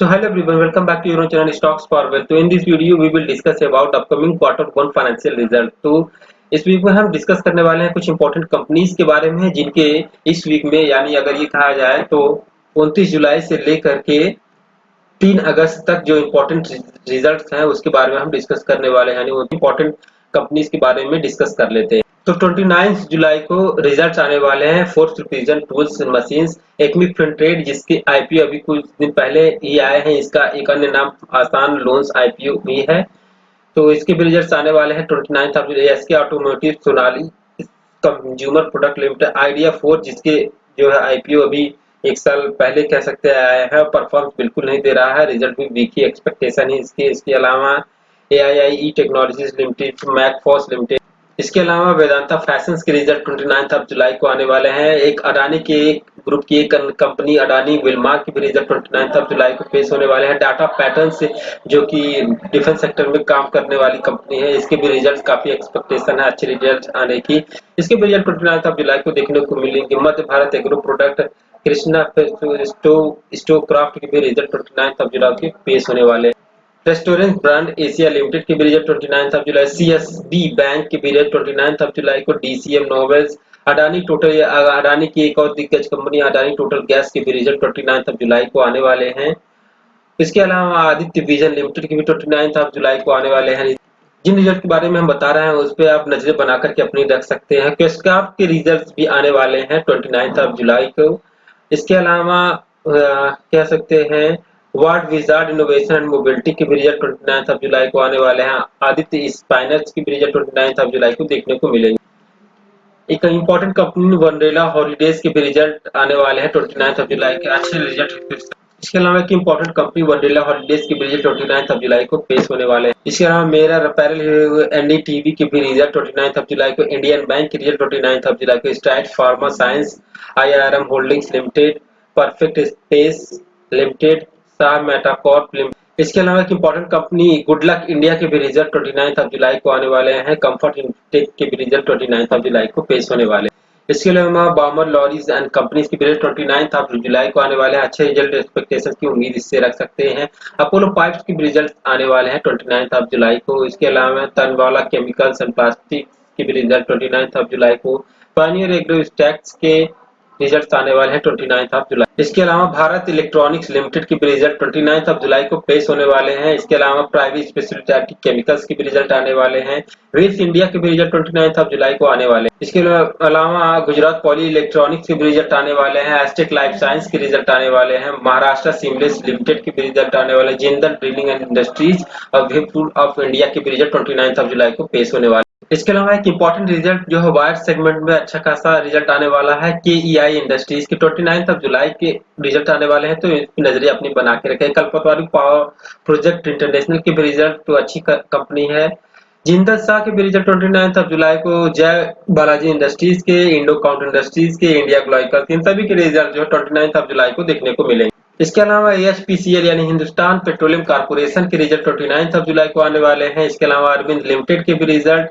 So hello everyone, welcome back to your own channel Stocks Forward. So in this video we will discuss about upcoming quarter one financial result. तो इस week में हम discuss करने वाले हैं कुछ important companies के बारे में जिनके इस वीक में यानी अगर ये कहा जाए तो 29 जुलाई से लेकर के 3 अगस्त तक जो इंपॉर्टेंट रिजल्ट्स हैं उसके बारे में हम डिस्कस करने वाले हैं यानी वो इंपॉर्टेंट कंपनीज के बारे में डिस्कस कर लेते हैं। तो 29 जुलाई को रिजल्ट्स आने वाले हैं fourth precision tools and machines Acme Fintrade जिसके आईपीओ अभी कुछ दिन पहले ही आए हैं। इसका एक अन्य नाम आसान लोन्स आईपीओ भी है। तो इसके भी रिजल्ट्स आने वाले हैं 29 of July. SK automotive, Sonali consumer product limited, idea 4 जिसके जो है आईपीओ अभी एक साल पहले कह सकते हैं आया है और परफॉर्मेंस बिल्कुल नहीं दे रहा है, रिजल्ट भी वीक ही एक्सपेक्टेशन है इसके अलावा एआईआई टेक्नोलॉजीज लिमिटेड, मैकफॉस लिमिटेड, इसके अलावा वेदांता फैशंस के रिजल्ट 29 ऑफ जुलाई को आने वाले हैं। एक अडानी के एक ग्रुप की एक कंपनी अडानी विलमार के भी रिजल्ट 29 ऑफ जुलाई को पेश होने वाले हैं। डाटा पैटर्न्स जो कि डिफेंस सेक्टर में काम करने वाली कंपनी है, इसके भी रिजल्ट काफी एक्सपेक्टेशन है अच्छे रिजल्ट आने की। इसके भी रिजल्ट 29 ऑफ जुलाई को देखने को मिलेंगे। मध्य भारत एग्रो प्रोडक्ट, कृष्णा स्टोक्राफ्ट के भी रिजल्ट 29 ऑफ जुलाई के पेश होने वाले हैं। रेस्टोरेंट ब्रांड एशिया लिमिटेड के भी result 29 of July, CSB bank के भी रिजल्ट 29 ऑफ जुलाई को, डीसीएम नोवेल्स, अडानी की एक और दिग्गज कंपनी अडानी टोटल गैस के भी रिजल्ट 29 ऑफ जुलाई को आने वाले हैं। इसके अलावा आदित्य विजन लिमिटेड के भी 29 ऑफ जुलाई को आने वाले हैं। जिन रिजल्ट के बारे में हम बता रहे हैं उस पर आप नजरें बना करके अपनी रख सकते हैं। क्वेस्कार्प के रिजल्ट भी आने वाले हैं 29 ऑफ जुलाई को। इसके अलावा कह सकते हैं world wizard innovation and mobility के भी रिजल्ट 29 ऑफ जुलाई को आने वाले हैं। आदित्य स्पाइनर्स के भी रिजल्ट 29 ऑफ जुलाई को देखने को मिलेंगे। एक इंपॉर्टेंट कंपनी वंडरेला हॉलीडेज के भी रिजल्ट आने वाले हैं 29 ऑफ जुलाई के, अच्छे रिजल्ट। इसके अलावा एक इंपॉर्टेंट कंपनी वंडरेला हॉलीडेज के भी रिजल्ट 29 ऑफ जुलाई को पेश होने वाले हैं। इसके अलावा मेरा अपैरल एनडीटीवी के भी रिजल्ट 29 ऑफ जुलाई को, इंडियन बैंक के रिजल्ट 29 ऑफ जुलाई को, Stride Pharma Science, IRM Holdings Limited, Perfect Space Limited, Shah Metacorp Limited. इसके अलावा एक इंपॉर्टेंट कंपनी गुडलक इंडिया के भी रिजल्ट 29 ऑफ जुलाई को आने वाले हैं। कंफर्ट टेक के भी रिजल्ट 29 ऑफ जुलाई को पेश होने वाले हैं। इसके अलावा बामर लॉरीज एंड कंपनीज के भी रिजल्ट 29 ऑफ जुलाई को आने वाले हैं। अच्छे रिजल्ट एक्सपेक्टेशन की उम्मीद इससे रख सकते हैं। अपोलो पाइप्स के भी रिजल्ट आने वाले हैं 29 ऑफ जुलाई को। इसके अलावा तनवाला केमिकल्स एंड प्लास्टिक के भी रिजल्ट 29 ऑफ जुलाई को। पायनियर एग्रो स्टैक्स के रिजल्ट आने वाले हैं 29 ऑफ जुलाई। इसके अलावा भारत इलेक्ट्रॉनिक्स लिमिटेड के भी रिजल्ट 29 ऑफ जुलाई को पेश होने वाले हैं। इसके अलावा प्राइवेट स्पेशलिटी केमिकल्स के भी रिजल्ट आने वाले हैं। वेल्स इंडिया के भी रिजल्ट 29 ऑफ जुलाई को आने वाले हैं। इसके अलावा गुजरात पॉली इलेक्ट्रॉनिक्स के भी रिजल्ट आने वाले हैं। एस्टेक लाइफ साइंस के रिजल्ट आने वाले हैं। महाराष्ट्र सीमलेस लिमिटेड के भी रिजल्ट आने वाले हैं। जिंदल ड्रिलिंग एंड इंडस्ट्रीज और व्हर्लपूल ऑफ इंडिया के भी रिजल्ट 29 ऑफ जुलाई को पेश होने वाले। इसके अलावा एक इंपॉर्टेंट रिजल्ट जो है वायर सेगमेंट में अच्छा खासा रिजल्ट आने वाला है। केईआई इंडस्ट्रीज के 29 ऑफ जुलाई के रिजल्ट आने वाले हैं, तो इसकी नजरें अपनी बना के रखें। कल्पतरू पावर प्रोजेक्ट इंटरनेशनल की भी रिजल्ट तो अच्छी कंपनी है। जिंदल शाह के भी रिजल्ट 29 ऑफ जुलाई को। जय बालाजी इंडस्ट्रीज के, इंडो काउंट इंडस्ट्रीज के, इंडिया ग्लाइकल, इन सभी के रिजल्ट जो 29 ऑफ जुलाई को देखने को मिलेंगे। इसके अलावा एएचपीसीएल यानी हिंदुस्तान पेट्रोलियम कॉर्पोरेशन के रिजल्ट 29 ऑफ जुलाई को आने वाले हैं। इसके अलावा अरविंद लिमिटेड के भी रिजल्ट,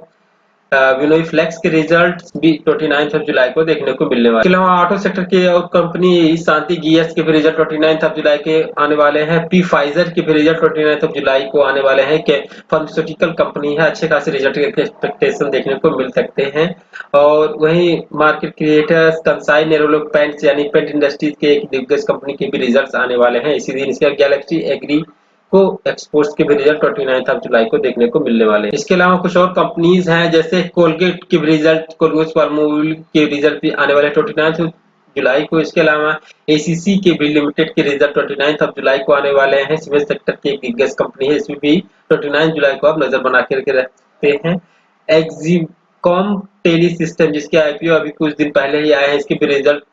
विनोई फ्लेक्स के रिजल्ट भी 29 ऑफ जुलाई को देखने को मिलने वाले। इसके अलावा ऑटो सेक्टर की और कंपनी शांति गियर्स के भी रिजल्ट 29 ऑफ जुलाई के आने वाले हैं। पी फाइजर के भी रिजल्ट 29 ऑफ जुलाई को आने वाले हैं। के फार्मास्यूटिकल कंपनी है, अच्छे खासे रिजल्ट के एक्सपेक्टेशन देखने को मिल सकते हैं। और वहीं मार्केट क्रिएटर्स कंसाई नेरोलो पेंट्स यानी पेंट इंडस्ट्रीज के एक दिग्गज कंपनी के भी रिजल्ट आने वाले हैं इसी दिन। इसके गैलेक्सी एग्री को एक्सपोर्ट्स के भी रिजल्ट 29 ऑफ जुलाई को देखने को मिलने वाले हैं। इसके अलावा कुछ और कंपनीज हैं जैसे कोलगेट के रिजल्ट, कोलगेट पाल्मोलिव के रिजल्ट भी आने वाले 29 जुलाई को। इसके अलावा एसीसी के भी लिमिटेड के रिजल्ट 29 ऑफ जुलाई को आने वाले हैं। सीमेंट सेक्टर की एक दिग्गज कंपनी है, इसमें भी 29 जुलाई को आप नजर बना के रखते हैं। एक्सिकॉम टेली सिस्टम जिसके आईपीओ अभी कुछ दिन पहले ही आए हैं, इसके भी रिजल्ट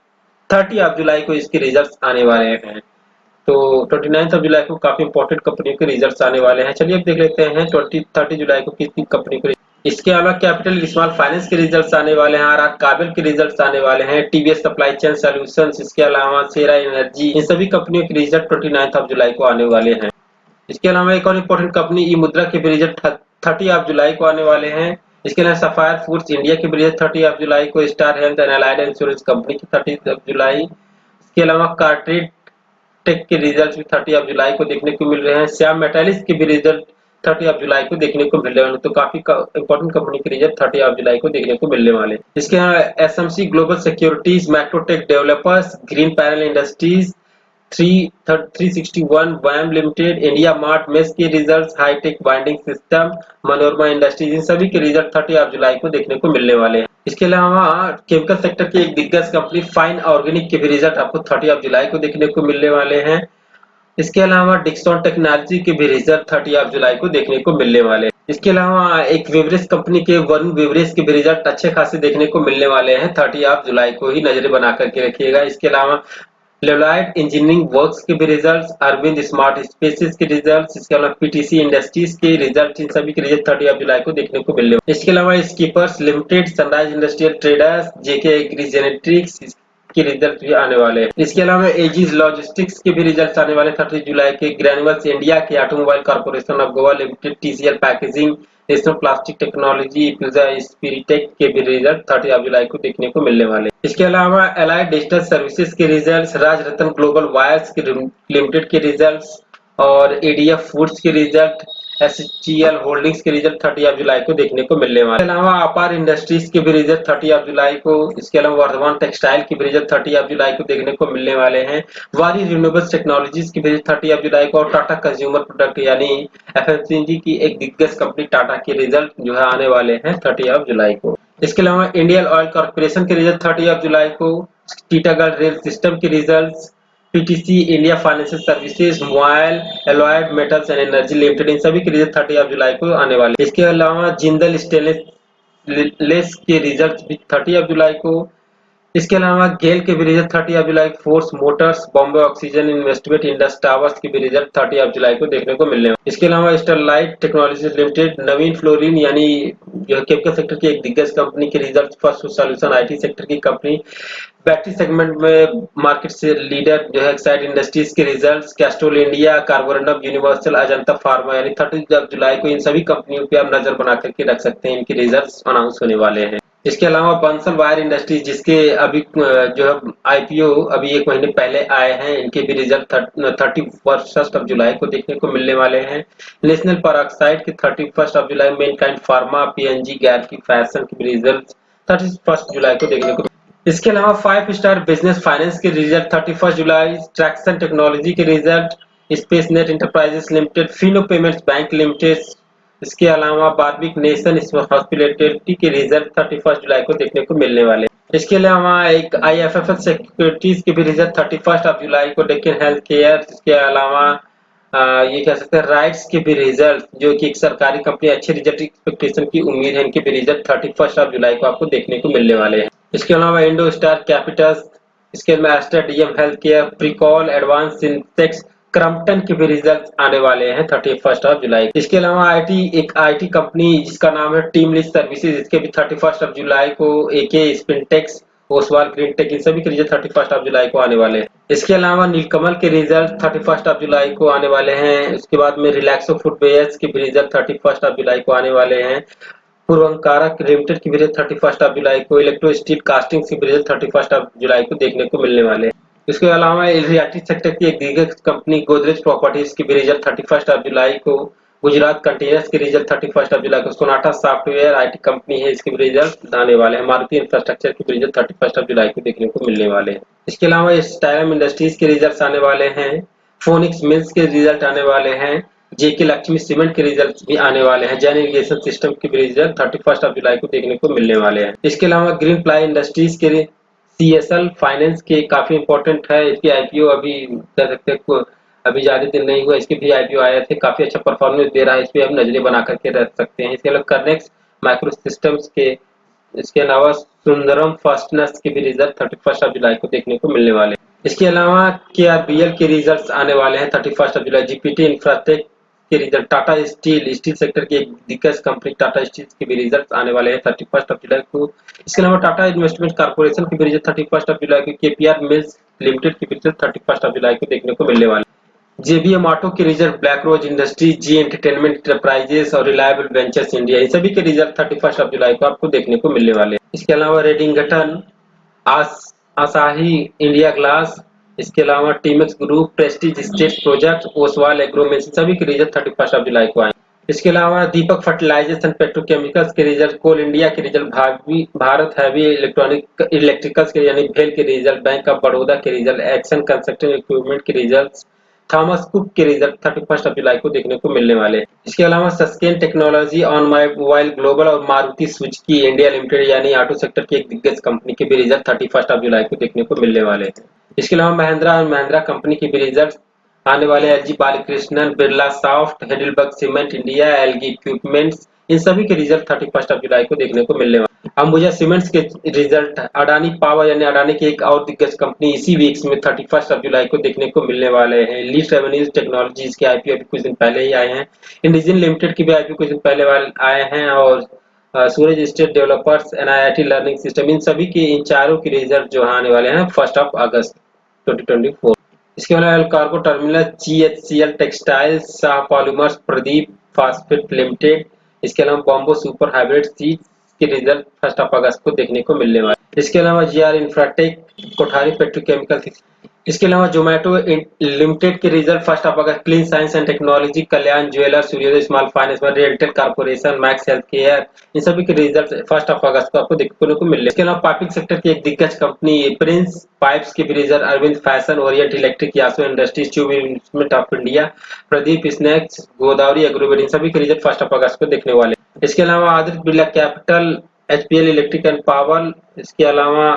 30 ऑफ जुलाई को इसके रिजल्ट आने वाले हैं। तो 29 ऑफ जुलाई को काफी इंपॉर्टेंट कंपनियों के रिजल्ट्स आने वाले हैं। चलिए अब देख लेते हैं 30 जुलाई को किस कंपनी के। इसके अलावा कैपिटल स्मॉल फाइनेंस के रिजल्ट्स आने वाले हैं। आर काबिल के रिजल्ट्स आने वाले हैं। टीवीएस सप्लाई चेन सॉल्यूशंस, इसके अलावा सेरा एनर्जी, इन सभी कंपनियों के रिजल्ट 29 ऑफ जुलाई को आने वाले हैं। इसके अलावा एक और इंपॉर्टेंट कंपनी ई मुद्रा के भी रिजल्ट 30 ऑफ जुलाई को आने वाले हैं। इसके अलावा सफायर फूड्स इंडिया के भी रिजल्ट 30 ऑफ जुलाई को। Star health and allied insurance company की 30 ऑफ जुलाई। इसके अलावा कार्ट्रेट टेक के रिजल्ट भी 30 जुलाई को देखने को मिल रहे हैं। श्याम मेटालिक्स के भी रिजल्ट 30 जुलाई को देखने को मिल रहे हैं। तो काफी इंपॉर्टेंट कंपनी के रिजल्ट 30 जुलाई को देखने को मिलने वाले। इसके अलावा SMC Global Securities, Macrotech Developers, Green Panel Industries, 361 वैम लिमिटेड, इंडिया मार्ट मेस के results, Hitech Binding System, Manorama Industries, इन सभी के रिजल्ट 30 जुलाई को देखने को मिलने वाले हैं। इसके अलावा केमिकल सेक्टर की एक दिग्गज कंपनी फाइन ऑर्गेनिक के भी रिजल्ट आपको 30 जुलाई को देखने को मिलने वाले हैं। इसके अलावा डिक्सन टेक्नोलॉजी के भी रिजल्ट 30 जुलाई को देखने को मिलने वाले हैं। इसके अलावा एक बेवरेज कंपनी के वरुण बेवरेज के भी रिजल्ट अच्छे खासे देखने को मिलने वाले हैं। 30 जुलाई को ही नजरें बना करके रखिएगा। इसके अलावा लेवलाइट इंजीनियरिंग वर्क्स के भी रिजल्ट्स, अरविंद स्मार्ट स्पेसेस के रिजल्ट्स, इसके अलावा पीटीसी इंडस्ट्रीज के रिजल्ट, इन सभी के रिजल्ट 30 जुलाई को देखने को मिलने वाले। इसके अलावा Skippers Limited, Sunrise Industrial Traders, JK Agri Genetics के रिजल्ट भी आने वाले हैं। इसके अलावा एजीज लॉजिस्टिक्स के भी रिजल्ट आने वाले 30 जुलाई के। ग्रैन्युअल्स इंडिया के, Automobile Corporation of Goa Limited, TCL Packaging, National Plastic Technology, पिज्जा स्पिरिटेक के भी रिजल्ट 30 जुलाई को देखने को मिलने वाले। इसके अलावा एलाइड डिजिटल सर्विसेज के रिजल्ट्स, राजरत्न ग्लोबल वायर्स के लिमिटेड के रिजल्ट्स और एडीएफ फूड्स के रिजल्ट, एसएचजीएल होल्डिंग्स के रिजल्ट 30 जुलाई को देखने को मिलने वाले। इसके अलावा अपार इंडस्ट्रीज के भी रिजल्ट 30 जुलाई को। इसके अलावा वर्धमान टेक्सटाइल के भी रिजल्ट 30 जुलाई को देखने को मिलने वाले हैं। वारी रिन्यूएबल्स टेक्नोलॉजीज के भी रिजल्ट 30 जुलाई को। और टाटा कंज्यूमर प्रोडक्ट यानी एफएमसीजी की एक दिग्गज कंपनी टाटा के रिजल्ट जो है आने वाले हैं 30 जुलाई को। इसके अलावा इंडियन ऑयल कॉर्पोरेशन के रिजल्ट 30 जुलाई को। टीटागढ़ रेल सिस्टम के result, PTC India Financial Services, Mobile, Alloyed Metals and Energy Limited, इन सभी के रिजल्ट 30 जुलाई को आने वाले। इसके अलावा जिंदल स्टेनलेस के रिजल्ट भी 30 जुलाई को। इसके अलावा गेल के भी रिजल्ट 30 जुलाई, Force Motors, Bombay Oxygen Investment, Indus Towers के भी रिजल्ट 30 जुलाई को देखने को मिलने वाले। इसके अलावा Sterlite technologies limited, Navin fluorine यानी केमिकल सेक्टर की एक दिग्गज कंपनी के result, first solution IT sector की कंपनी, बैटरी सेगमेंट में मार्केट से लीडर जो है एक्साइड इंडस्ट्रीज के results, Castrol India, Carborundum, Universal, Ajanta pharma, यानी 30 जुलाई को इन सभी कंपनियों पे आप नजर बना करके रख सकते हैं। इनके रिजल्ट्स अनाउंस होने वाले हैं। इसके अलावा बंसल वायर इंडस्ट्रीज जिसके अभी जो है आईपीओ अभी 1 महीने पहले आए हैं, इनके भी रिजल्ट 31 जुलाई को देखने को मिलने वाले हैं। नेशनल पेरोक्साइड के 31 जुलाई, मेनकाइंड फार्मा, पीएनजी गैर की फैशन के भी रिजल्ट 31 जुलाई को देखने को। इसके अलावा 5 स्टार बिजनेस फाइनेंस के रिजल्ट 31 जुलाई, ट्रैक्सन टेक्नोलॉजी के result, space net enterprises limited, Fino payments bank limited, इसके अलावा बार्बिक नेशन हॉस्पिटैलिटी के रिजल्ट 31 जुलाई को देखने को मिलने वाले। इसके अलावा एक आईएफएफएल सिक्योरिटीज के भी रिजल्ट 31 जुलाई को, डेक्कन हेल्थ केयर, इसके अलावा ये कह सकते हैं राइट्स के भी रिजल्ट जो कि एक सरकारी कंपनी, अच्छे रिजल्ट एक्सपेक्टेशन की उम्मीद है, इनके भी रिजल्ट 31 जुलाई को आपको देखने को मिलने वाले हैं। इसके अलावा इंडो स्टार कैपिटल्स, इसके अलावा DM Health Care, Pricol, Advance Syntex, Crompton के भी रिजल्ट आने वाले हैं 31 जुलाई। इसके अलावा एक आईटी कंपनी जिसका नाम है टीम लिस्ट सर्विसेज, इसके भी 31 जुलाई को। एके स्पिनटेक्स, ओसवाल ग्रीन टेक, इन सभी के रिजल्ट 31 जुलाई को आने वाले हैं। इसके अलावा नीलकमल के रिजल्ट 31 जुलाई को आने वाले हैं। उसके बाद में रिलैक्सो फुटवेयर्स के भी रिजल्ट 31 जुलाई को आने वाले हैं। पूर्वंकारा लिमिटेड की भी रिजल्ट 31 जुलाई को। इलेक्ट्रो स्टील कास्टिंग की भी रिजल्ट 31 जुलाई को देखने को मिलने वाले हैं। इसके अलावा रियल्टी सेक्टर की एक दिग्गज कंपनी गोदरेज प्रॉपर्टीज की भी रिजल्ट 31 जुलाई को। गुजरात कंटेनर्स के रिजल्ट 31 जुलाई को। सोनाटा सॉफ्टवेयर आईटी कंपनी है, इसके भी रिजल्ट आने वाले हैं। मारुति इंफ्रास्ट्रक्चर के भी रिजल्ट 31 जुलाई को देखने को मिलने वाले हैं। इसके अलावा स्टाइलम इंडस्ट्रीज के रिजल्ट आने वाले हैं। फोनिक्स मिल्स के रिजल्ट आने वाले हैं। जेके लक्ष्मी सीमेंट के रिजल्ट भी आने वाले हैं। जैन इरिगेशन सिस्टम के भी रिजल्ट 31 जुलाई को देखने को मिलने वाले हैं। इसके अलावा ग्रीन प्लाई इंडस्ट्रीज के सीएसएल फाइनेंस के काफी इंपॉर्टेंट है, इसकी आईपीओ अभी कह सकते हैं अभी ज्यादा दिन नहीं हुआ, इसके भी आईपीओ आए थे, काफी अच्छा परफॉर्मेंस दे रहा है, इस पे हम नजरें बना करके रख सकते हैं। इसके अलावा कर्नेक्स माइक्रो सिस्टम्स के, इसके अलावा सुंदरम फास्टनर्स के भी रिजल्ट 31 जुलाई को देखने को मिलने वाले। इसके अलावा केआरबीएल के रिजल्ट आने वाले हैं 31 जुलाई। जीपीटी इंफ्राटेक के रिजल्ट, टाटा स्टील सेक्टर की एक दिग्गज कंपनी टाटा स्टील के भी रिजल्ट आने वाले हैं 31 जुलाई को। इसके अलावा टाटा इन्वेस्टमेंट कॉर्पोरेशन के भी रिजल्ट 31 जुलाई को। केपीआर मिल्स लिमिटेड के रिजल्ट 31 जुलाई को देखने को मिलने वाले। जेबीएम ऑटो के रिजल्ट, ब्लैक रोज इंडस्ट्रीज, जी एंटरटेनमेंट इंटरप्राइजेस और रिलायबल वेंचर्स इंडिया, इन सभी के रिजल्ट 31 जुलाई को आपको देखने को मिलने वाले। इसके अलावा रेडिंगटन, आसाही इंडिया ग्लास, इसके अलावा Timex group, Prestige Estates project, Oswal agro, सभी के रिजल्ट 31 जुलाई को आए। इसके अलावा दीपक फर्टिलाइजर्स एंड पेट्रोकेमिकल्स के रिजल्ट, कोल इंडिया के रिजल्ट, भारत हैवी इलेक्ट्रिकल्स के यानी भेल के रिजल्ट, बैंक ऑफ बड़ौदा के रिजल्ट, एक्शन कंस्ट्रक्शन इक्विपमेंट के रिजल्ट, थॉमस कुक के रिजल्ट 31 जुलाई को देखने को मिलने वाले हैं। इसके अलावा Sasken technology, on mobile global और मारुति सुजुकी इंडिया लिमिटेड यानी ऑटो सेक्टर की एक दिग्गज कंपनी के भी रिजल्ट 31 जुलाई को देखने को मिलने वाले हैं। इसके अलावा महिंद्रा और महिंद्रा कंपनी के भी रिजल्ट आने वाले, LG Balakrishnan, Birla soft, Heidelberg Cement India, Elgi Equipments, इन सभी के रिजल्ट 31 जुलाई को देखने को मिलने वाले। अंबुजा सीमेंट्स के रिजल्ट, अडानी पावर यानी अडानी की एक और दिग्गज कंपनी इसी वीक्स में 31 जुलाई को देखने को मिलने वाले हैं। लीस्ट रेवेन्यूज टेक्नोलॉजीज के आईपीओ अभी कुछ दिन पहले ही आए हैं। इंडिजिन लिमिटेड की भी आईपीओ कुछ दिन पहले आए हैं और Suraj Estate Developers, NIIT Learning System, इन सभी के इन चारों के रिजल्ट जो आने वाले हैं 1 अगस्त 2024। इसके अलावा L cargo terminal, GHCL textiles, Shah polymers, Pradeep phosphate limited, इसके अलावा बॉम्बो सुपर हाइब्रिड सीड्स के रिजल्ट 1 अगस्त को देखने को मिलने वाले। इसके अलावा जीआर इंफ्राटेक, कोठारी पेट्रोकेमिकल, इसके अलावा जोमेटो लिमिटेड के रिजल्ट 1 अगस्त, Clean Science and Technology, Kalyan Jeweller, Suryoday Small Finance, RailTel Corporation, Max Health Care, इन सभी के रिजल्ट 1 अगस्त को आपको देखने को मिले। इसके अलावा पाइपिंग सेक्टर की एक दिग्गज कंपनी प्रिंस पाइप्स के भी result, Arvind Fashion, Orient Electric, Yasho Industries, Tube Investment of India, Pradeep Snacks, Godavari Agrovet, इन सभी के रिजल्ट 1 अगस्त को देखने वाले। इसके अलावा Aditya Birla Capital, HPL Electric and Power, इसके अलावा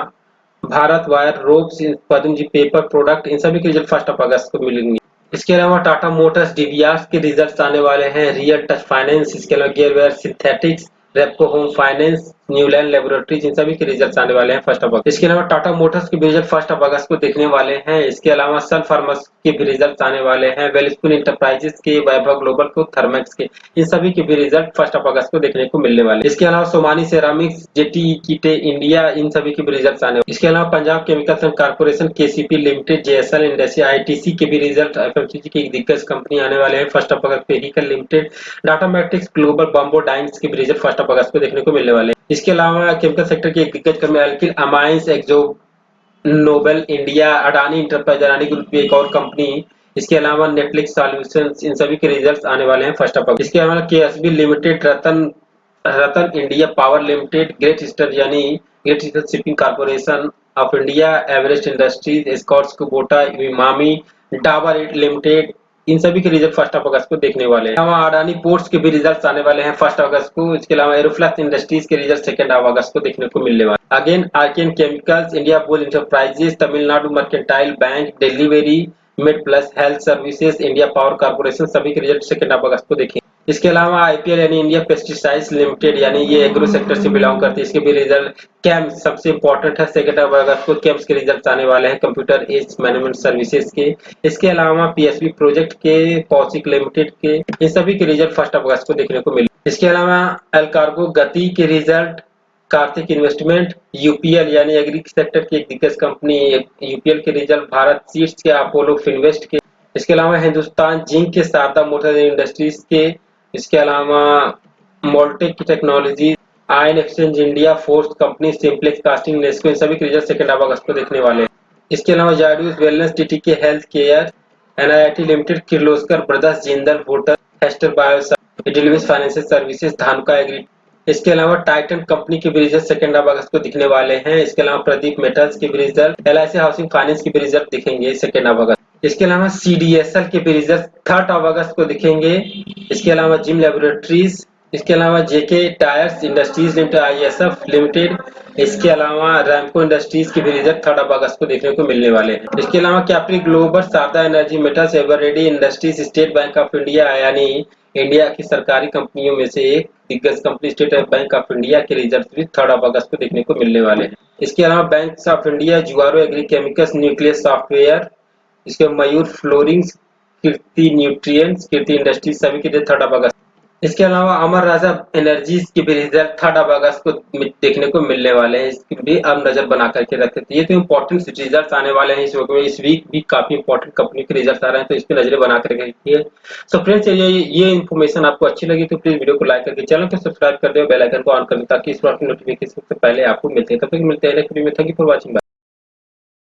Bharat Wire Ropes, Pudumjee Paper Product, इन सभी के रिजल्ट 1 अगस्त को मिलेंगे। इसके अलावा टाटा मोटर्स डीवीआर के रिजल्ट आने वाले हैं, रियल टच फाइनेंस, इसके अलावा Garware Synthetics, Repco Home Finance, Neuland Laboratories, इन सभी के रिजल्ट आने वाले हैं 1 अगस्त। इसके अलावा टाटा मोटर्स के भी रिजल्ट 1 अगस्त को देखने वाले हैं। इसके अलावा सन फार्मास के भी रिजल्ट आने वाले हैं, वेलस्पून इंटरप्राइजेस के, वैभव ग्लोबल को, थर्मेक्स के, इन सभी के भी रिजल्ट 1 अगस्त को देखने को मिलने वाले। इसके अलावा Somani ceramics, ZTE Kite India, इन सभी के भी रिजल्ट आने वाले। इसके अलावा Punjab chemicals and corporation, KCP limited, JSL industry, ITC के भी रिजल्ट, एफएमसीजी की एक दिग्गज कंपनी आने वाले हैं 1 अगस्त, Vehicle Limited, Datamatics Global, Bombay Dyeings के भी रिजल्ट 1 अगस्त को देखने को मिलने वाले हैं। इसके अलावा केमिकल सेक्टर की एक दिग्गज company alkyl amines, Akzo Nobel India, Adani enterprise, Adani group की एक और कंपनी, इसके अलावा नेटफ्लिक्स सॉल्यूशंस, इन सभी के रिजल्ट्स आने वाले हैं 1 अगस्त। इसके अलावा KSB limited, Ratan India power limited, great eastern यानी great eastern shipping corporation of India, Everest industries, Scotts Kubota, Emami, Dabur limited, इन सभी के रिजल्ट 1 अगस्त को देखने वाले हैं। अडानी पोर्ट्स के भी रिजल्ट्स आने वाले हैं 1 अगस्त को। इसके अलावा एरोफ्लैक्स इंडस्ट्रीज के रिजल्ट 2 अगस्त को देखने को मिलने वाले। Again Archean Chemicals, India Bull Enterprises, Tamil Nadu Mercantile Bank, Delhivery, MedPlus Health Services, India Power Corporation, सभी के रिजल्ट 2 अगस्त को देखेंगे। इसके अलावा आईपीएल यानी इंडिया पेस्टिसाइड्स लिमिटेड यानी ये एग्रो सेक्टर से बिलोंग करती है, इसके भी रिजल्ट, कैम्स सबसे इंपॉर्टेंट है, 2 अगस्त को कैम्स के रिजल्ट आने वाले हैं, कंप्यूटर एज मैनेजमेंट सर्विसेज के। इसके अलावा पीएसबी प्रोजेक्ट के, पॉसिक लिमिटेड के, इन सभी के रिजल्ट 1 अगस्त को देखने को मिले। इसके अलावा एल कार्गो गति के रिजल्ट, कार्तिक इन्वेस्टमेंट, यूपीएल यानी एग्री सेक्टर की एक दिग्गज कंपनी यूपीएल के रिजल्ट, भारत सीड्स के, अपोलो फिनवेस्ट के। इसके अलावा हिंदुस्तान जिंक के, शारदा मोटर इंडस्ट्रीज के। इसके अलावा मोल्टेक की technology, ion exchange India, force company, simplex casting, Nesco, इन सभी के रिजल्ट 2 अगस्त को देखने वाले हैं। इसके अलावा Zydus wellness, TTK health care, NIIT limited, Kirloskar brothers, Jindal वोटर, Hester bioscience, Edelweiss financial services, Dhanuka agri. इसके अलावा टाइटन कंपनी के भी रिजल्ट 2 अगस्त को दिखने वाले हैं। इसके अलावा प्रदीप मेटल्स के भी रिजल्ट, एलआईसी हाउसिंग फाइनेंस के भी रिजल्ट दिखेंगे 2 अगस्त। इसके अलावा सीडीएसएल के भी रिजल्ट 3 अगस्त को दिखेंगे। इसके अलावा जिम लेबोरेटरीज, इसके अलावा JK tyres industries limited, ISF limited, इसके अलावा रैमको इंडस्ट्रीज के भी रिजल्ट 3 अगस्त को देखने को मिलने वाले हैं। इसके अलावा Capri global, Sharda energy metals, Eveready industries, state bank of India यानी इंडिया की सरकारी कंपनियों में से एक दिग्गज company state bank of India के रिजल्ट भी 3 अगस्त को देखने को मिलने वाले हैं। इसके अलावा bank of India, Zuari agri chemicals, nucleus software, इसके Mayur floorings, Kirti nutrients, Kirti industries, सभी के लिए 3 अगस्त। इसके अलावा अमर राजा एनर्जीज के भी रिजल्ट 3 अगस्त को देखने को मिलने वाले हैं, इसकी भी अब नजर बना करके रखते हैं। ये तो इंपॉर्टेंट रिजल्ट आने वाले हैं इस वीक भी काफी इंपॉर्टेंट कंपनी के रिजल्ट आ रहे हैं, तो इस पे नजरें बना करके रखिए। सो फ्रेंड्स, ये इन्फॉर्मेशन आपको अच्छी लगी तो प्लीज वीडियो को लाइक करके चैनल को सब्सक्राइब कर दे, बेल आइकन को ऑन कर दे ताकि इस बार की नोटिफिकेशन सबसे पहले आपको मिलते हैं। तब तक मिलते हैं नेक्स्ट वीडियो में। Thank you for watching.